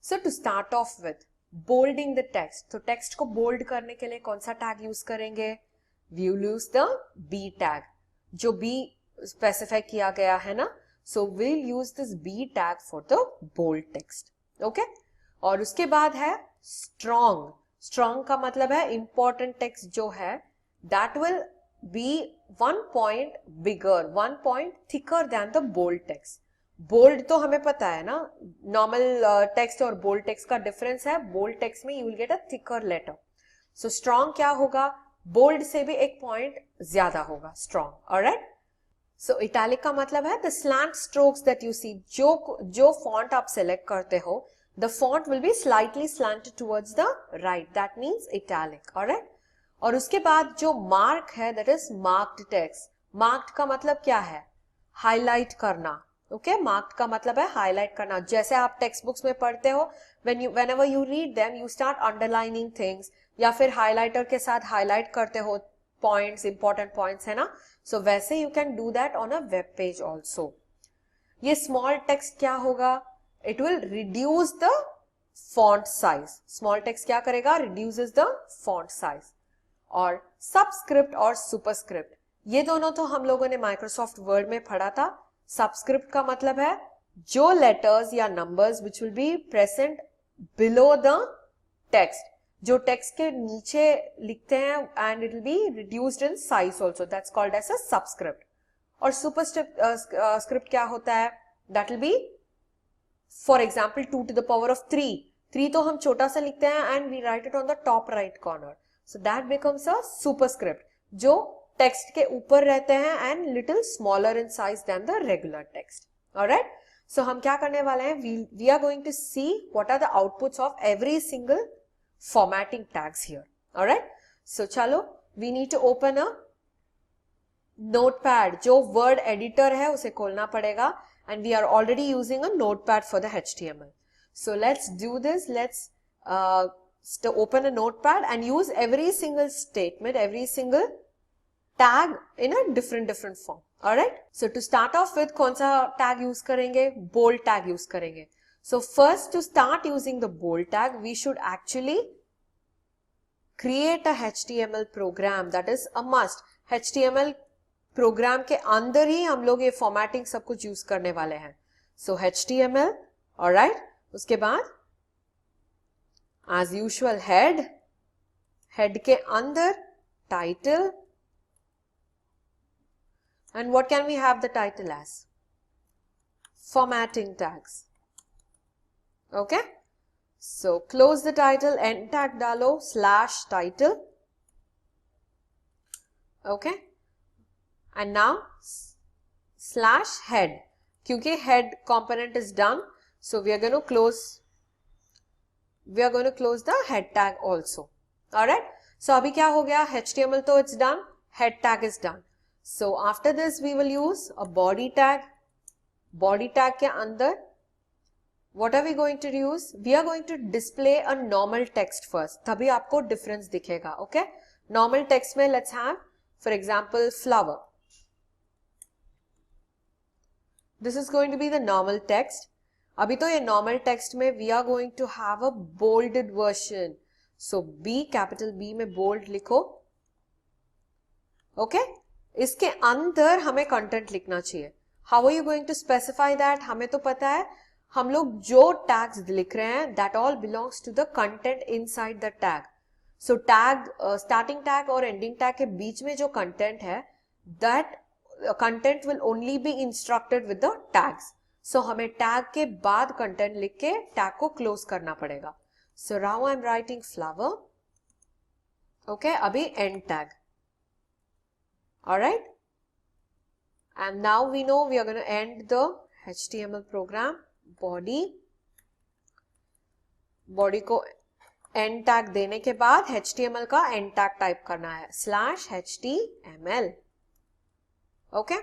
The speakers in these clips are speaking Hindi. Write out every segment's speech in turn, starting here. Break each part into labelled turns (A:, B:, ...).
A: So to start off with bolding the text, तो text को bold करने के लिए कौन सा tag use करेंगे? We will use the B tag, जो B specify किया गया है ना, so we'll use this B tag for the bold text, okay? और उसके बाद है strong. Strong का मतलब है important text जो है that will be 1 point bigger, 1 point thicker than the bold text. Bold तो हमें पता है ना, नॉर्मल टेक्स्ट और बोल्ड टेक्स्ट का डिफरेंस है. बोल्ड टेक्स्ट में you will get a thicker letter. So strong क्या होगा? बोल्ड से भी एक पॉइंट ज्यादा होगा स्ट्रॉन्ग. ऑलराइट. सो इटैलिक का मतलब है the slant strokes that you see. जो फॉन्ट आप सेलेक्ट करते हो, the font will be slightly slanted towards the right. That means italic. Alright. और उसके बाद जो मार्क है that is marked text. Marked का मतलब क्या है? हाईलाइट करना. ओके, मार्क्ड का मतलब है हाईलाइट करना. जैसे आप टेक्स्ट बुक्स में पढ़ते हो, whenever you read them you start underlining things, या फिर हाईलाइटर के साथ हाईलाइट करते हो पॉइंट्स, इंपॉर्टेंट पॉइंट्स है ना. सो वैसे you can do that on a web page also. ये स्मॉल टेक्स्ट क्या होगा? It will reduce the font size. Small text क्या करेगा? Reduces the font size. और सबस्क्रिप्ट और सुपरस्क्रिप्ट, ये दोनों तो हम लोगों ने माइक्रोसॉफ्ट वर्ड में पढ़ा था. सबस्क्रिप्ट का मतलब है जो लेटर्स या numbers which will be present below the text, जो टेक्स्ट के नीचे लिखते हैं, and it will be reduced in size also. That's called as a subscript. और सुपरस्क्रिप्ट क्या होता है? That will be for example 2 to the power of 3. 3 तो हम छोटा सा लिखते हैं and we write it on the top right corner. So that becomes a superscript, जो टेक्स्ट के ऊपर रहते हैं and little smaller in size than the regular text. Alright. So हम क्या करने वाले हैं? We are going to see what are the outputs of every single formatting tags here. Alright. So चलो, we need to open a notepad. जो वर्ड एडिटर है उसे खोलना पड़ेगा, and we are already using a notepad for the HTML. So let's do this. Let's open a notepad and use every single statement, every single tag in a different form. Alright. So to start off with, कौन सा tag use करेंगे? Bold tag use करेंगे. So first, to start using the bold tag, we should actually create a HTML program. That is a must. HTML program के अंदर ही हम लोग ये formatting सब कुछ use करने वाले हैं. So HTML, alright. उसके बाद as usual head के अंदर title. And what can we have the title as? Formatting tags. Okay. So close the title, end tag डालो, /title. Okay. And now /head. क्योंकि head component is done, so we are going to close the head tag also. Alright. So अभी क्या हो गया? HTML तो it's done, head tag is done. So after this we will use a body tag. Body tag के अंदर what are we going to use? We are going to display a normal text first. तभी आपको difference दिखेगा. Okay? Normal text में let's have, for example, flower. This is going to be the normal text. अभी तो ये normal text में we are going to have a bolded version. So B, capital B में bold लिखो. Okay? इसके अंदर हमें कंटेंट लिखना चाहिए. How are you going to specify that? हमें तो पता है, हम लोग जो टैग्स लिख रहे हैं that all belongs to the content inside the tag. So tag, starting tag और एंडिंग टैग के बीच में जो कंटेंट है, that content will only be instructed with the tags. So हमें टैग के बाद कंटेंट लिख के टैग को क्लोज करना पड़ेगा. So now I am writing flower. Okay, अभी end tag. Alright, and now we know we are going to end the HTML program. Body को end tag देने के बाद HTML का end tag टाइप करना है /HTML. Okay,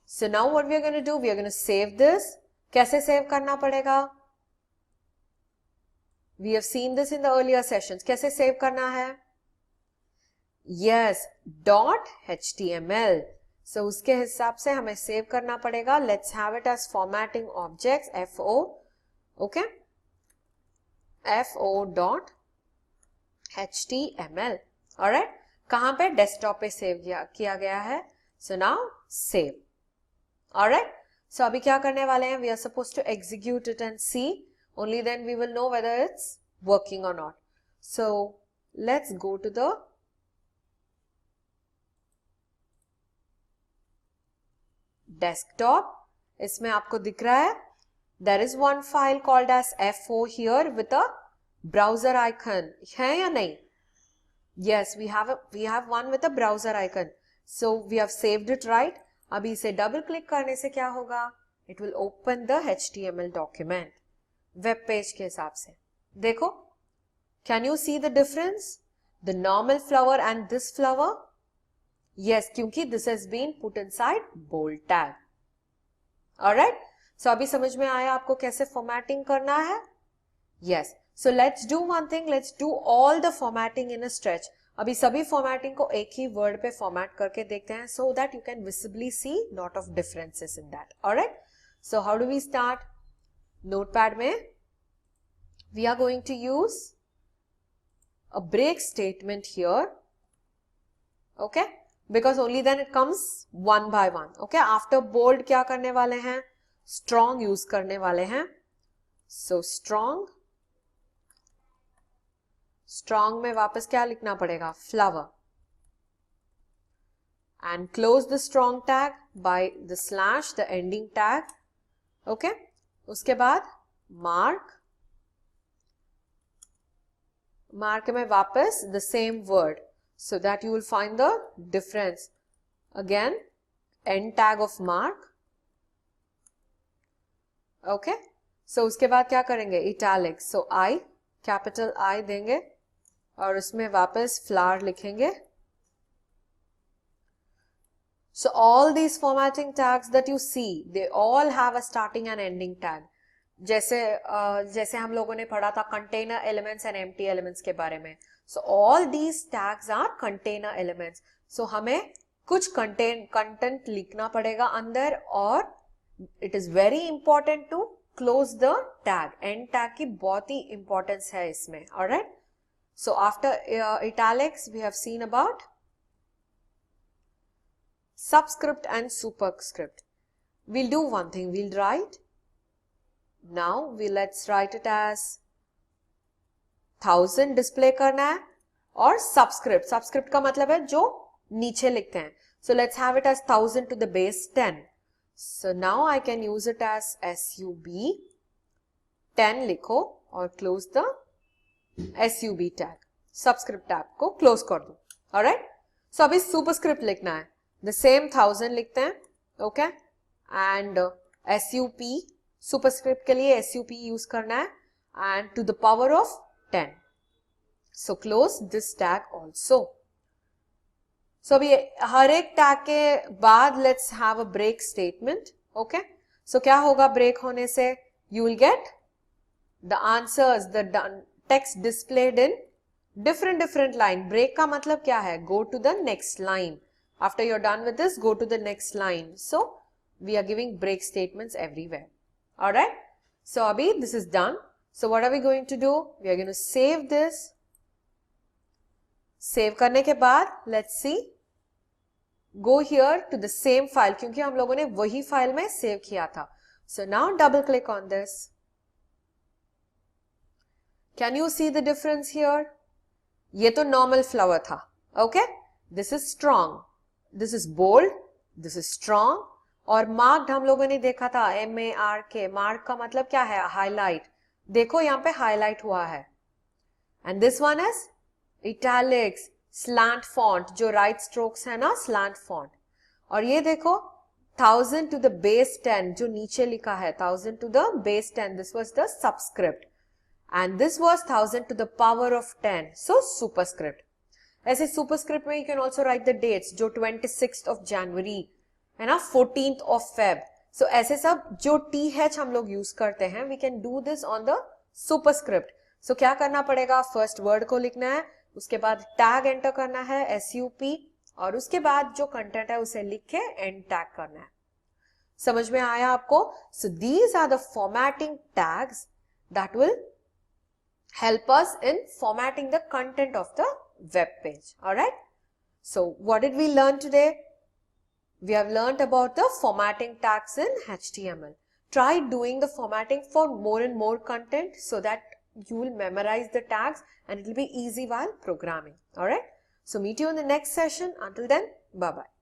A: so now what we are going to do? We are going to save this. कैसे सेव करना पड़ेगा? We have seen this in the earlier sessions. कैसे सेव करना है? Yes, .html. So उसके हिसाब से हमें सेव करना पड़ेगा. Let's have it as formatting objects, FO. Okay. fo.html. Alright, कहां पे? डेस्कटॉप पे सेव किया गया है. So now save. Alright, so अभी क्या करने वाले हैं? We are suppose to execute it and see, only then we will know whether it's working और not. So let's go to the desktop. इसमें आपको दिख रहा है there is one file called as fo here with a browser icon. है या नहीं? Yes, we have one with a browser icon. So we have saved it, right? अभी इसे डबल क्लिक करने से क्या होगा? It will open the HTML document. Web page के हिसाब से. देखो, can you see the difference? The normal flower and this flower? Yes, क्योंकि this has been put inside bold tag. Alright? So अभी समझ में आया आपको कैसे फॉर्मेटिंग करना है? Yes. So let's do one thing. Let's do all the formatting in a stretch. अभी सभी फॉर्मेटिंग को एक ही वर्ड पे फॉर्मेट करके देखते हैं, so that you can visibly see lot of differences in that. Alright? So how do we start? Notepad में we are going to use a break statement here. Okay? Because only then it comes one by one. Okay? After bold क्या करने वाले हैं? Strong यूज करने वाले हैं. So strong में वापस क्या लिखना पड़ेगा? Flower. And close the strong tag by the slash, the ending tag. Okay? उसके बाद mark में वापस the same word, so that you will find the difference. Again, end tag of mark. Okay, so उसके बाद क्या करेंगे? Italic. So I, capital I देंगे और उसमें वापस फ्लावर लिखेंगे. So all these formatting tags that you see, they all have a starting and ending tag. जैसे हम लोगों ने पढ़ा था container elements and empty elements के बारे में. So all these tags are container elements. So हमें कुछ कंटेंट लिखना पड़ेगा अंदर, और it is very important to close the tag. End tag की बहुत ही importance है इसमें. Alright? So after italics we have seen about subscript and superscript. We'll do one thing. We'll write. Now let's write it as 1000 display करना है, और subscript. Subscript का मतलब है जो नीचे लिखते हैं. So let's have it as 1000 to the base 10. So now I can use it as sub 10 लिखो और close the sub tag. Subscript tag को close कर दो. Alright? So अभी superscript लिखना है. The same 1000 लिखते हैं. Okay? And sup, superscript के लिए sup use करना है. And to the power of 10. So close this tag also. So अभी हर एक टैग के बाद let's have a break statement. Okay? So क्या होगा ब्रेक होने से? You will get the answers, the text displayed in different line. Break का मतलब क्या है? Go to the next line. After you're done with this, go to the next line. So we are giving break statements everywhere. Alright? So अभी this is done. So what are we going to do? We are going to save this. Save करने के बाद let's see, go here to the same file, क्योंकि हम लोगों ने वही फाइल में सेव किया था. So now double click on this. Can you see the difference here? ये तो नॉर्मल फ्लावर था. Okay, this is strong, this is bold, this is strong. और मार्क्ड हम लोगों ने देखा था, MARK. मार्क का मतलब क्या है? हाईलाइट. देखो यहाँ पे हाईलाइट हुआ है. And this one is italics, slant font, जो राइट स्ट्रोक्स है ना, स्लैंट फॉन्ट. और ये देखो 1000 टू द बेस 10, जो नीचे लिखा है 1000 to the base 10, this was the subscript. And this was 1000 to the power of 10, so superscript. ऐसे सुपरस्क्रिप्ट में you can also write the dates, जो 26th of January है ना, 14th of Feb. सो ऐसे सब जो TH हम लोग यूज करते हैं, we can do this on the superscript. So क्या करना पड़ेगा? फर्स्ट वर्ड को लिखना है, उसके बाद टैग एंटर करना है SUP, और उसके बाद जो कंटेंट है उसे लिख के एंड टैग करना है. समझ में आया आपको? So these are the formatting tags that will help us in formatting the content of the web page. All right. So what did we learn today? We have learned about the formatting tags in HTML. Try doing the formatting for more and more content so that you will memorize the tags and it will be easy while programming. All right. So meet you in the next session. Until then, bye-bye.